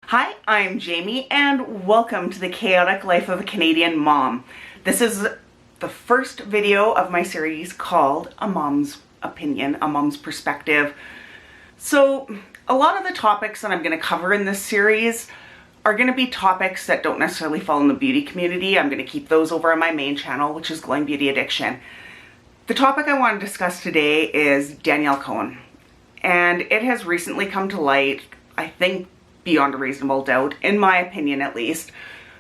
Hi, I'm Jamie and welcome to the chaotic life of a Canadian mom. This is the first video of my series called A Mom's Opinion, A Mom's Perspective. So a lot of the topics that I'm going to cover in this series are going to be topics that don't necessarily fall in the beauty community. I'm going to keep those over on my main channel, which is Glowing Beauty Addiction. The topic I want to discuss today is Danielle Cohn, and it has recently come to light, I think beyond a reasonable doubt, in my opinion at least,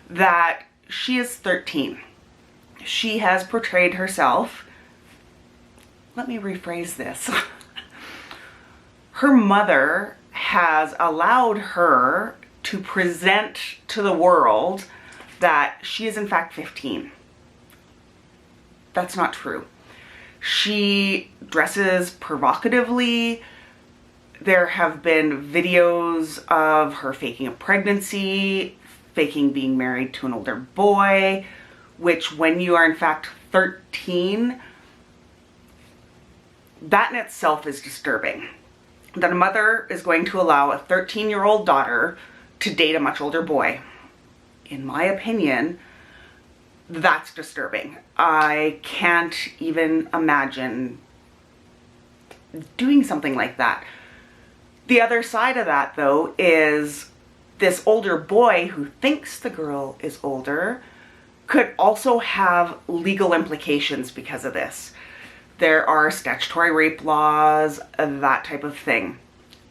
that she is 13. She has portrayed herself, let me rephrase this, her mother has allowed her to present to the world that she is in fact 15. That's not true. She dresses provocatively. There have been videos of her faking a pregnancy, faking being married to an older boy, which when you are in fact 13, that in itself is disturbing. That a mother is going to allow a 13-year-old daughter to date a much older boy. In my opinion, that's disturbing. I can't even imagine doing something like that. The other side of that, though, is this older boy who thinks the girl is older could also have legal implications because of this. There are statutory rape laws, that type of thing.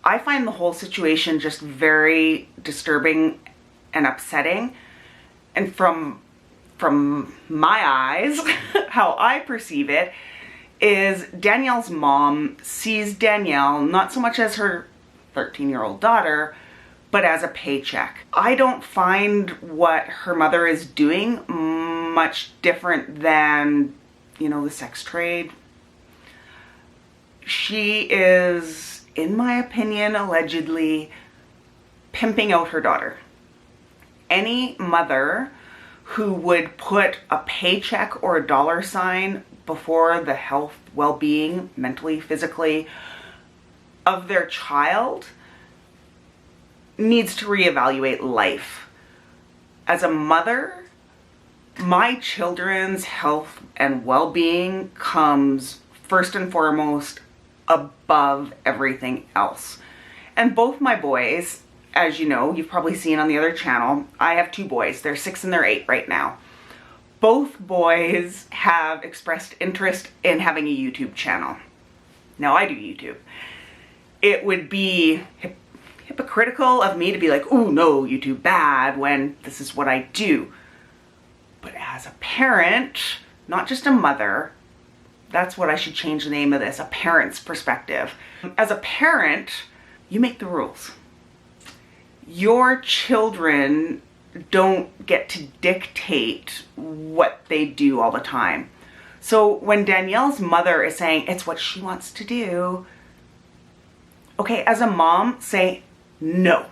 I find the whole situation just very disturbing and upsetting. And from my eyes, how I perceive it, is Danielle's mom sees Danielle not so much as her 13-year-old daughter, but as a paycheck. I don't find what her mother is doing much different than, you know, the sex trade. She is, in my opinion, allegedly pimping out her daughter. Any mother who would put a paycheck or a dollar sign before the health, well-being, mentally, physically, of their child needs to reevaluate life. As a mother, my children's health and well-being comes first and foremost above everything else. And both my boys, as you know, you've probably seen on the other channel, I have two boys. They're 6 and they're 8 right now. Both boys have expressed interest in having a YouTube channel. Now I do YouTube. It would be hypocritical of me to be like, oh no, YouTube bad, when this is what I do. But as a parent, not just a mother, that's what I should change the name of this, a parent's perspective. As a parent, you make the rules. Your children don't get to dictate what they do all the time. So when Danielle's mother is saying it's what she wants to do, okay, as a mom, say no.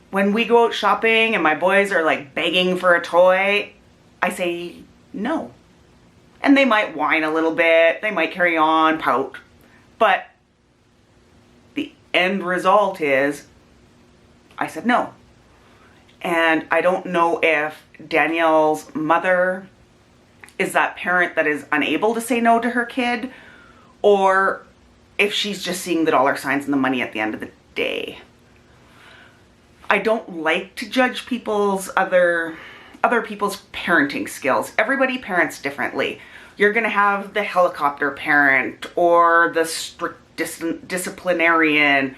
When we go out shopping and my boys are like begging for a toy, I say no. And they might whine a little bit, they might carry on, pout, but the end result is I said no. And I don't know if Danielle's mother is that parent that is unable to say no to her kid, or if she's just seeing the dollar signs and the money at the end of the day. I don't like to judge people's other people's parenting skills. Everybody parents differently. You're gonna have the helicopter parent or the strict disciplinarian.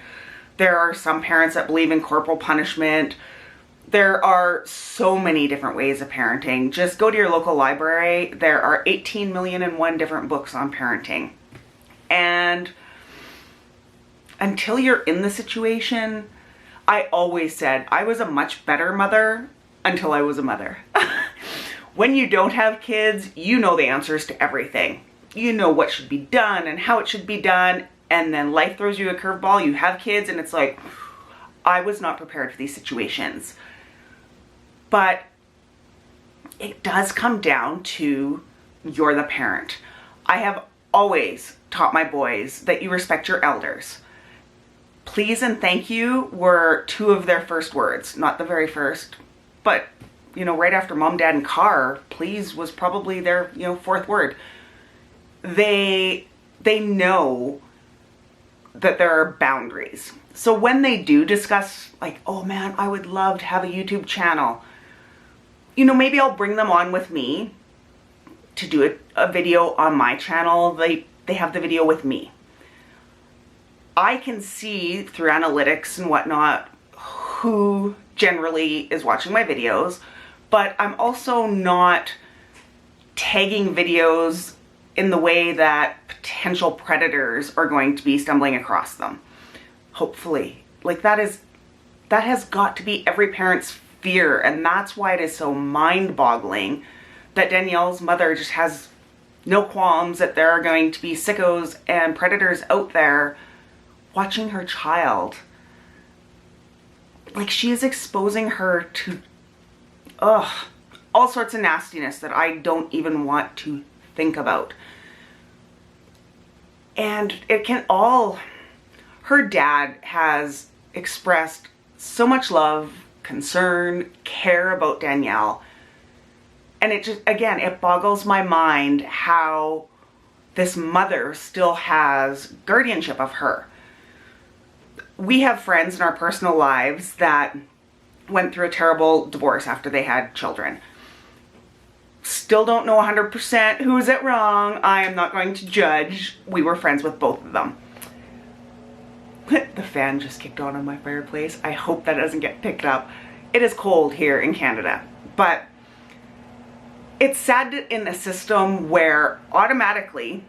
There are some parents that believe in corporal punishment. There are so many different ways of parenting. Just go to your local library. There are 18,000,001 different books on parenting. And until you're in the situation, I always said I was a much better mother until I was a mother. When you don't have kids, you know the answers to everything. You know what should be done and how it should be done, and then life throws you a curveball, you have kids, and it's like, I was not prepared for these situations. But it does come down to you're the parent. I have always taught my boys that you respect your elders. Please and thank you were two of their first words. Not the very first, but, you know, right after mom, dad, and car, please was probably their, you know, fourth word. They know that there are boundaries. So when they do discuss, like, oh man, I would love to have a YouTube channel, you know, maybe I'll bring them on with me to do a video on my channel. They have the video with me. I can see through analytics and whatnot who generally is watching my videos, but I'm also not tagging videos in the way that potential predators are going to be stumbling across them. Hopefully. Like, that has got to be every parent's fear, and that's why it is so mind-boggling that Danielle's mother just has no qualms that there are going to be sickos and predators out there watching her child. Like, she is exposing her to, all sorts of nastiness that I don't even want to think about. And it can all, her dad has expressed so much love, concern, care about Danielle. And it just, again, it boggles my mind how this mother still has guardianship of her. We have friends in our personal lives that went through a terrible divorce after they had children. Still don't know 100% who's it wrong. I am not going to judge. We were friends with both of them. The fan just kicked on my fireplace. I hope that doesn't get picked up. It is cold here in Canada, but it's sad in a system where automatically,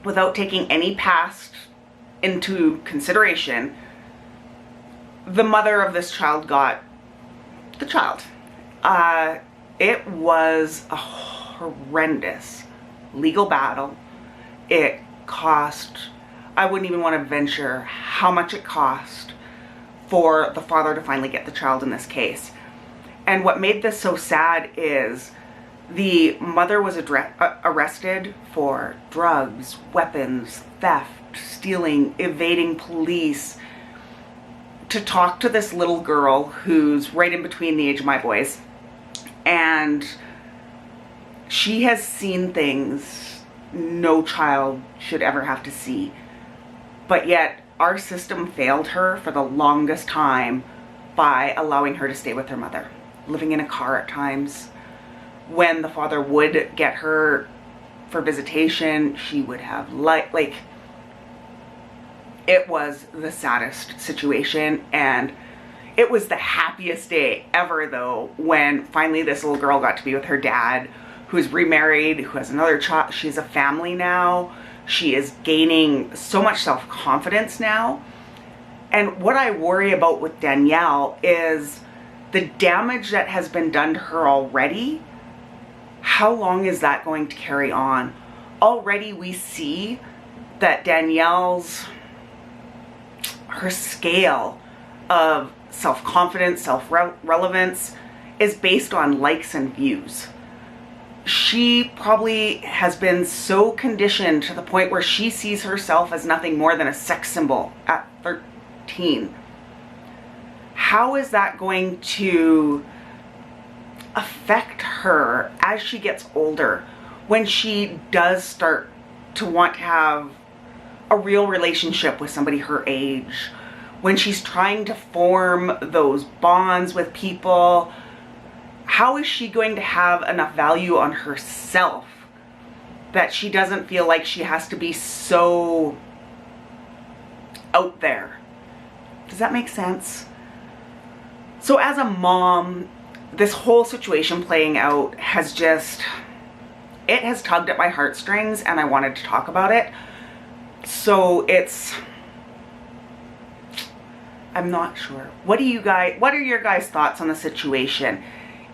without taking any past into consideration, the mother of this child got the child. It was a horrendous legal battle. It cost, I wouldn't even want to venture how much it cost for the father to finally get the child in this case. And what made this so sad is the mother was arrested for drugs, weapons, theft, stealing, evading police, to talk to this little girl who's right in between the age of my boys. And she has seen things no child should ever have to see. But yet our system failed her for the longest time by allowing her to stay with her mother, living in a car at times. When the father would get her for visitation, she would have like, it was the saddest situation. And it was the happiest day ever, though, when finally this little girl got to be with her dad, who's remarried, who has another child. She has a family now. She is gaining so much self-confidence now. And what I worry about with Danielle is the damage that has been done to her already. How long is that going to carry on? Already we see that Danielle's, her scale of self-confidence, self-relevance is based on likes and views. She probably has been so conditioned to the point where she sees herself as nothing more than a sex symbol at 13. How is that going to affect her as she gets older, when she does start to want to have a real relationship with somebody her age, when she's trying to form those bonds with people? How is she going to have enough value on herself that she doesn't feel like she has to be so out there? Does that make sense? So as a mom, this whole situation playing out has just, it has tugged at my heartstrings, and I wanted to talk about it. So I'm not sure. What are your guys' thoughts on the situation?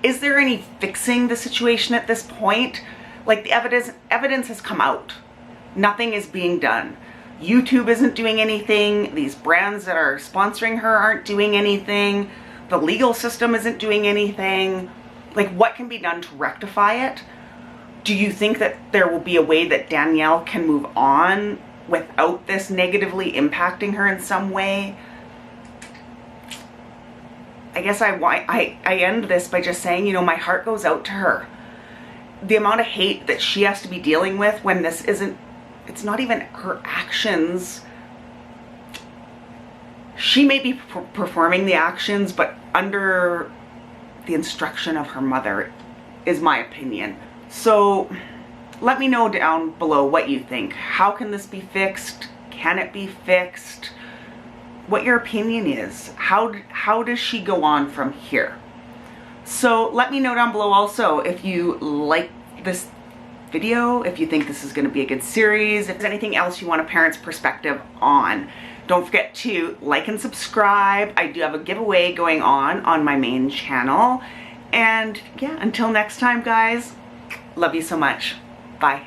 Is there any fixing the situation at this point? Like, the evidence has come out. Nothing is being done. YouTube isn't doing anything. These brands that are sponsoring her aren't doing anything. The legal system isn't doing anything. Like, what can be done to rectify it? Do you think that there will be a way that Danielle can move on without this negatively impacting her in some way? I guess I end this by just saying, you know, my heart goes out to her. The amount of hate that she has to be dealing with when this isn't, it's not even her actions. She may be performing the actions, but under the instruction of her mother, is my opinion. So let me know down below what you think. How can this be fixed? Can it be fixed? What your opinion is. How does she go on from here? So let me know down below also if you like this video, if you think this is going to be a good series, if there's anything else you want a parent's perspective on. Don't forget to like and subscribe. I do have a giveaway going on my main channel. And yeah, until next time, guys, love you so much. Bye.